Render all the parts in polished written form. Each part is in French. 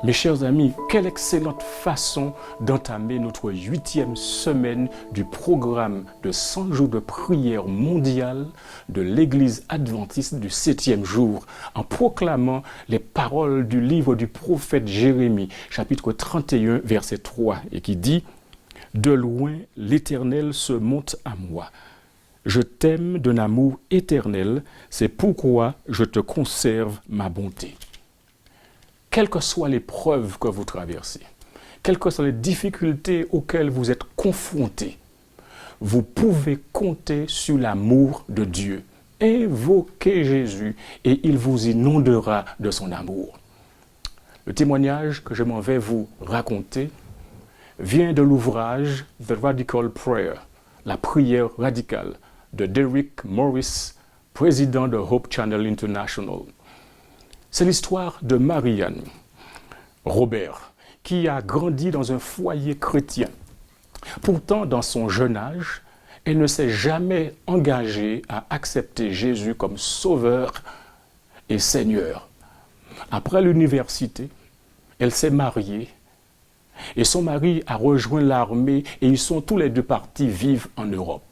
Mes chers amis, quelle excellente façon d'entamer notre 8e semaine du programme de 100 jours de prière mondiale de l'Église adventiste du 7e jour, en proclamant les paroles du livre du prophète Jérémie, chapitre 31, verset 3, et qui dit « De loin, l'Éternel se montre à moi. Je t'aime d'un amour éternel, c'est pourquoi je te conserve ma bonté. » Quelles que soient les preuves que vous traversez, quelles que soient les difficultés auxquelles vous êtes confrontés, vous pouvez compter sur l'amour de Dieu. Invoquez Jésus et il vous inondera de son amour. Le témoignage que je m'en vais vous raconter vient de l'ouvrage The Radical Prayer, la prière radicale, de Derek Morris, président de Hope Channel International. C'est l'histoire de Marianne Robert, qui a grandi dans un foyer chrétien. Pourtant, dans son jeune âge, elle ne s'est jamais engagée à accepter Jésus comme sauveur et Seigneur. Après l'université, elle s'est mariée et son mari a rejoint l'armée et ils sont tous les deux partis vivre en Europe.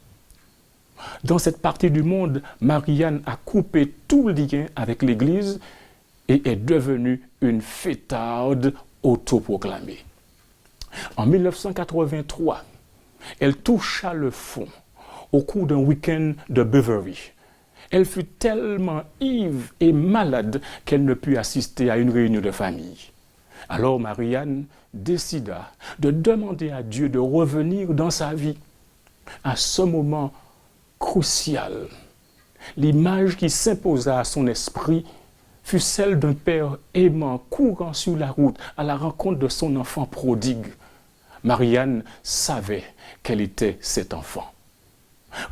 Dans cette partie du monde, Marianne a coupé tout lien avec l'Église et est devenue une fêtarde autoproclamée. En 1983, elle toucha le fond au cours d'un week-end de Beverly. Elle fut tellement ivre et malade qu'elle ne put assister à une réunion de famille. Alors Marianne décida de demander à Dieu de revenir dans sa vie. À ce moment crucial, l'image qui s'imposa à son esprit fut celle d'un père aimant courant sur la route à la rencontre de son enfant prodigue. Marianne savait quel était cet enfant.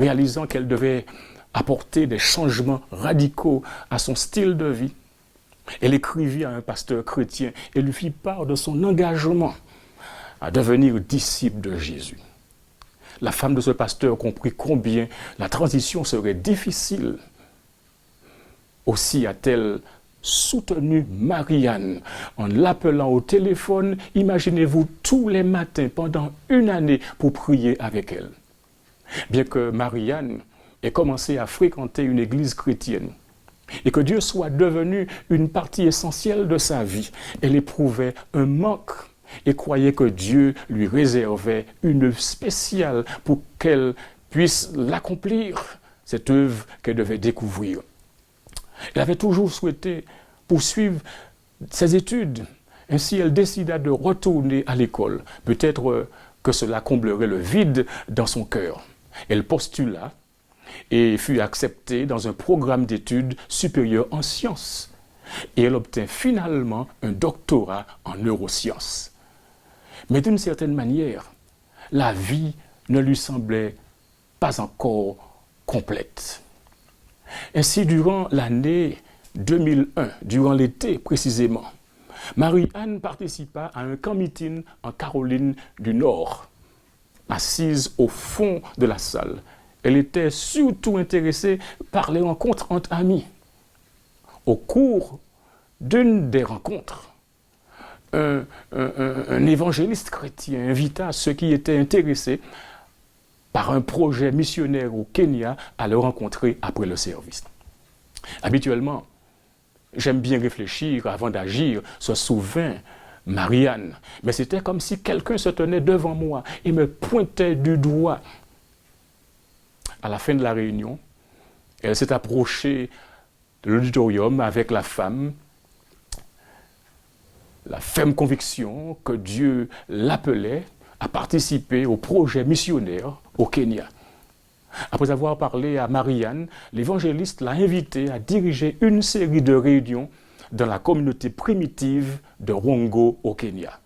Réalisant qu'elle devait apporter des changements radicaux à son style de vie, elle écrivit à un pasteur chrétien et lui fit part de son engagement à devenir disciple de Jésus. La femme de ce pasteur comprit combien la transition serait difficile. Aussi a-t-elle soutenu Marianne en l'appelant au téléphone, imaginez-vous, tous les matins pendant une année pour prier avec elle. Bien que Marianne ait commencé à fréquenter une église chrétienne et que Dieu soit devenu une partie essentielle de sa vie, elle éprouvait un manque et croyait que Dieu lui réservait une spéciale pour qu'elle puisse l'accomplir, cette œuvre qu'elle devait découvrir. Elle avait toujours souhaité poursuivre ses études. Ainsi, elle décida de retourner à l'école. Peut-être que cela comblerait le vide dans son cœur. Elle postula et fut acceptée dans un programme d'études supérieures en sciences. Et elle obtint finalement un doctorat en neurosciences. Mais d'une certaine manière, la vie ne lui semblait pas encore complète. Ainsi, durant l'année 2001, durant l'été précisément, Marie-Anne participa à un camp meeting en Caroline du Nord. Assise au fond de la salle, elle était surtout intéressée par les rencontres entre amis. Au cours d'une des rencontres, un évangéliste chrétien invita ceux qui étaient intéressés par un projet missionnaire au Kenya à le rencontrer après le service. Habituellement, j'aime bien réfléchir avant d'agir, se souvint Marianne, mais c'était comme si quelqu'un se tenait devant moi et me pointait du doigt. À la fin de la réunion, elle s'est approchée de l'auditorium avec la ferme conviction que Dieu l'appelait à participer au projet missionnaire au Kenya. Après avoir parlé à Marianne, l'évangéliste l'a invité à diriger une série de réunions dans la communauté primitive de Rongo au Kenya.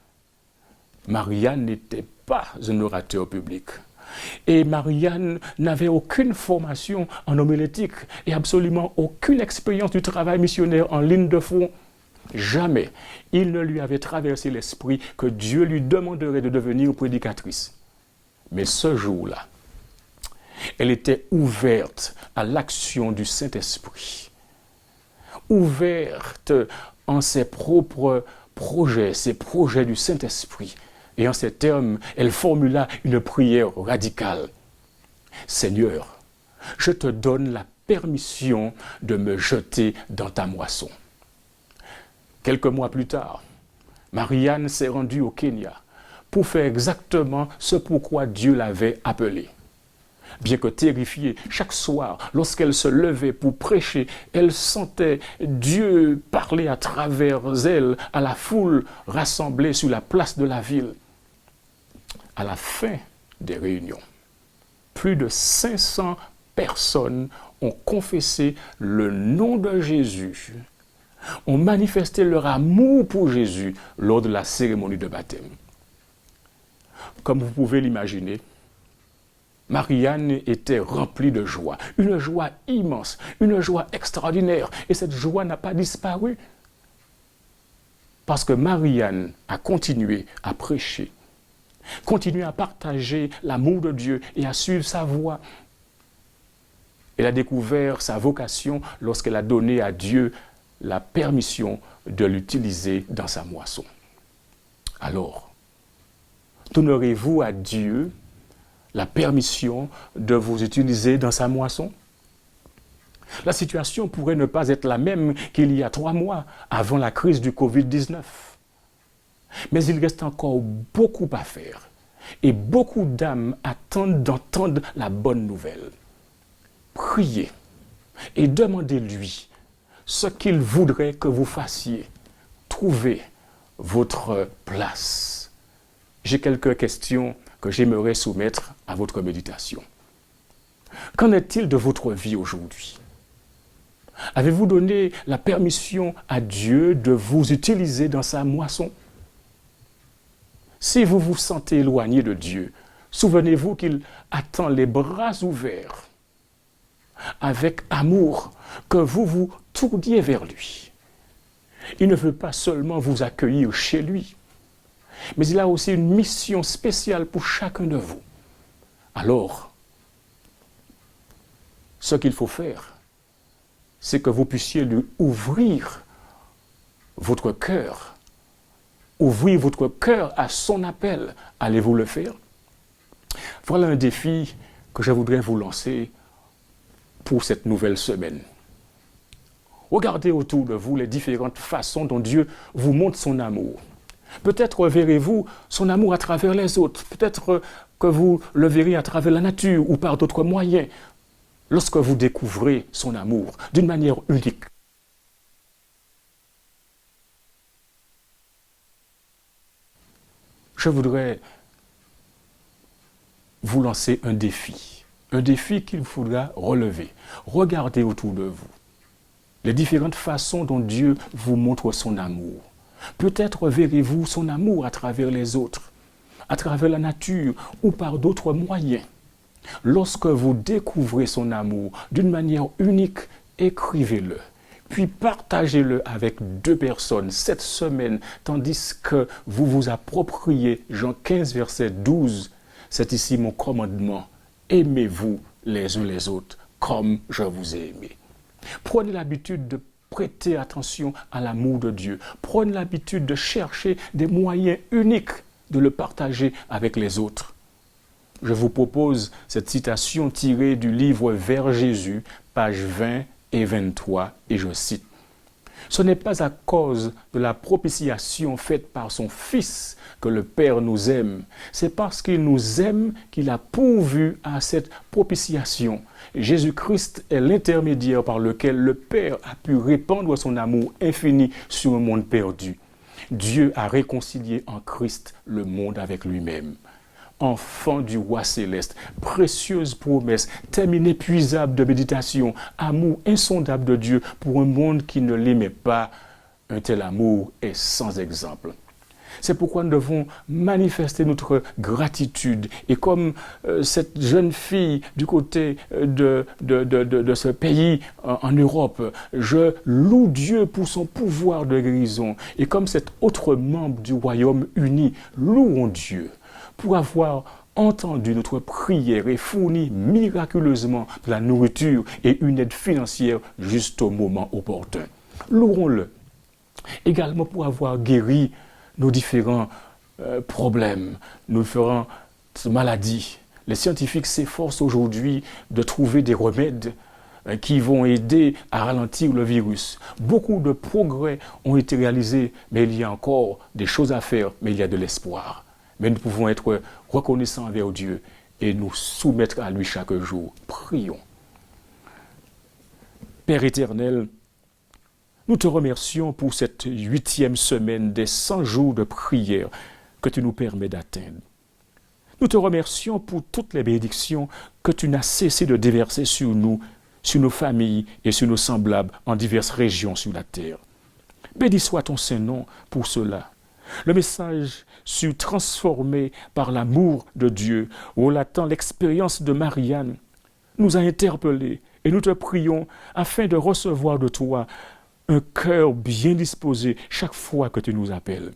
Marianne n'était pas un orateur public. Et Marianne n'avait aucune formation en homilétique et absolument aucune expérience du travail missionnaire en ligne de front. Jamais il ne lui avait traversé l'esprit que Dieu lui demanderait de devenir prédicatrice. Mais ce jour-là, elle était ouverte à l'action du Saint-Esprit, ouverte en ses propres ces projets du Saint-Esprit. Et en ces termes, elle formula une prière radicale. Seigneur, je te donne la permission de me jeter dans ta moisson. Quelques mois plus tard, Marianne s'est rendue au Kenya pour faire exactement ce pourquoi Dieu l'avait appelée. Bien que terrifiée, chaque soir, lorsqu'elle se levait pour prêcher, elle sentait Dieu parler à travers elle à la foule rassemblée sur la place de la ville. À la fin des réunions, plus de 500 personnes ont confessé le nom de Jésus, ont manifesté leur amour pour Jésus lors de la cérémonie de baptême. Comme vous pouvez l'imaginer, Marianne était remplie de joie, une joie immense, une joie extraordinaire. Et cette joie n'a pas disparu. Parce que Marianne a continué à prêcher, continué à partager l'amour de Dieu et à suivre sa voie. Elle a découvert sa vocation lorsqu'elle a donné à Dieu la permission de l'utiliser dans sa moisson. Alors, donnerez-vous à Dieu la permission de vous utiliser dans sa moisson? La situation pourrait ne pas être la même qu'il y a 3 mois, avant la crise du Covid-19. Mais il reste encore beaucoup à faire. Et beaucoup d'âmes attendent d'entendre la bonne nouvelle. Priez et demandez-lui ce qu'il voudrait que vous fassiez. Trouvez votre place. J'ai quelques questions que j'aimerais soumettre à votre méditation. Qu'en est-il de votre vie aujourd'hui? Avez-vous donné la permission à Dieu de vous utiliser dans sa moisson? Si vous vous sentez éloigné de Dieu, souvenez-vous qu'il attend les bras ouverts, avec amour, que vous vous tourniez vers lui. Il ne veut pas seulement vous accueillir chez lui, mais il a aussi une mission spéciale pour chacun de vous. Alors, ce qu'il faut faire, c'est que vous puissiez lui ouvrir votre cœur à son appel. Allez-vous le faire? Voilà un défi que je voudrais vous lancer pour cette nouvelle semaine. Regardez autour de vous les différentes façons dont Dieu vous montre son amour. Peut-être verrez-vous son amour à travers les autres. Peut-être que vous le verrez à travers la nature ou par d'autres moyens. Lorsque vous découvrez son amour d'une manière unique. Je voudrais vous lancer un défi qu'il faudra relever. Regardez autour de vous les différentes façons dont Dieu vous montre son amour. Peut-être verrez-vous son amour à travers les autres, à travers la nature ou par d'autres moyens. Lorsque vous découvrez son amour d'une manière unique, écrivez-le. Puis partagez-le avec 2 personnes cette semaine, tandis que vous vous appropriez Jean 15, verset 12. C'est ici mon commandement. Aimez-vous les uns les autres comme je vous ai aimé. Prenez l'habitude de prêter attention à l'amour de Dieu. Prenez l'habitude de chercher des moyens uniques de le partager avec les autres. Je vous propose cette citation tirée du livre Vers Jésus, pages 20 et 23, et je cite. Ce n'est pas à cause de la propitiation faite par son Fils que le Père nous aime. C'est parce qu'il nous aime qu'il a pourvu à cette propitiation. Jésus-Christ est l'intermédiaire par lequel le Père a pu répandre son amour infini sur un monde perdu. Dieu a réconcilié en Christ le monde avec lui-même. Enfant du roi céleste, précieuse promesse, thème inépuisable de méditation, amour insondable de Dieu pour un monde qui ne l'aimait pas. Un tel amour est sans exemple. C'est pourquoi nous devons manifester notre gratitude. Et comme cette jeune fille du côté de ce pays en Europe, je loue Dieu pour son pouvoir de guérison. Et comme cet autre membre du royaume uni, louons Dieu pour avoir entendu notre prière et fourni miraculeusement de la nourriture et une aide financière juste au moment opportun. Louons-le Également pour avoir guéri nos différents problèmes, nos différentes maladies. Les scientifiques s'efforcent aujourd'hui de trouver des remèdes qui vont aider à ralentir le virus. Beaucoup de progrès ont été réalisés, mais il y a encore des choses à faire, mais il y a de l'espoir. Mais nous pouvons être reconnaissants envers Dieu et nous soumettre à lui chaque jour. Prions. Père éternel, nous te remercions pour cette 8e semaine des 100 jours de prière que tu nous permets d'atteindre. Nous te remercions pour toutes les bénédictions que tu n'as cessé de déverser sur nous, sur nos familles et sur nos semblables en diverses régions sur la terre. Béni soit ton Saint-Nom pour cela. Le message fut transformé par l'amour de Dieu, relatant l'expérience de Marianne, nous a interpellés et nous te prions afin de recevoir de toi un cœur bien disposé chaque fois que tu nous appelles.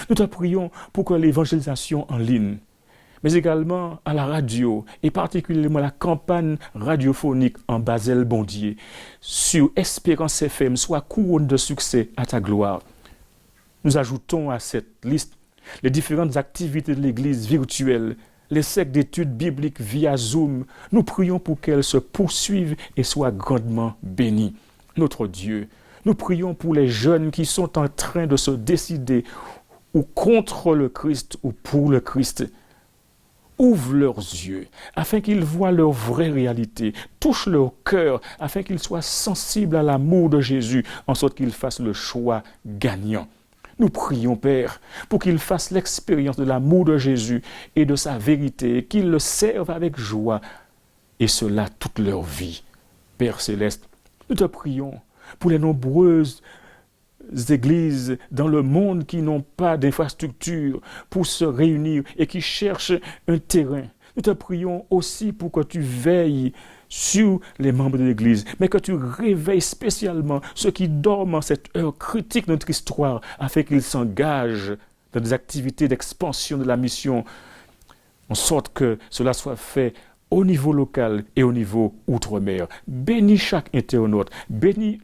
Nous te prions pour que l'évangélisation en ligne, mais également à la radio, et particulièrement la campagne radiophonique en Basel-Bondier, sur Espérance FM, soit couronne de succès à ta gloire. Nous ajoutons à cette liste les différentes activités de l'Église virtuelle, les cercles d'études bibliques via Zoom. Nous prions pour qu'elles se poursuivent et soient grandement bénies. Notre Dieu, nous prions pour les jeunes qui sont en train de se décider ou contre le Christ ou pour le Christ. Ouvre leurs yeux afin qu'ils voient leur vraie réalité, touche leur cœur afin qu'ils soient sensibles à l'amour de Jésus, en sorte qu'ils fassent le choix gagnant. Nous prions, Père, pour qu'ils fassent l'expérience de l'amour de Jésus et de sa vérité, qu'ils le servent avec joie, et cela toute leur vie. Père céleste, nous te prions pour les nombreuses églises dans le monde qui n'ont pas d'infrastructure pour se réunir et qui cherchent un terrain. Nous te prions aussi pour que tu veilles sur les membres de l'Église, mais que tu réveilles spécialement ceux qui dorment en cette heure critique de notre histoire, afin qu'ils s'engagent dans des activités d'expansion de la mission, en sorte que cela soit fait au niveau local et au niveau outre-mer. Bénis chaque internaute, bénis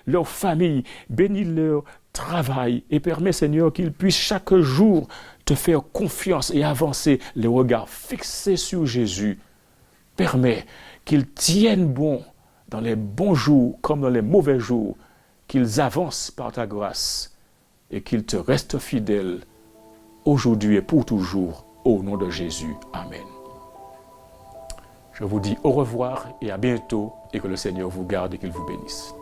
leurs familles, bénis leur travail et permets, Seigneur, qu'ils puissent chaque jour te faire confiance et avancer les regards fixés sur Jésus. Permets qu'ils tiennent bon dans les bons jours comme dans les mauvais jours, qu'ils avancent par ta grâce et qu'ils te restent fidèles aujourd'hui et pour toujours, au nom de Jésus. Amen. Je vous dis au revoir et à bientôt, et que le Seigneur vous garde et qu'il vous bénisse.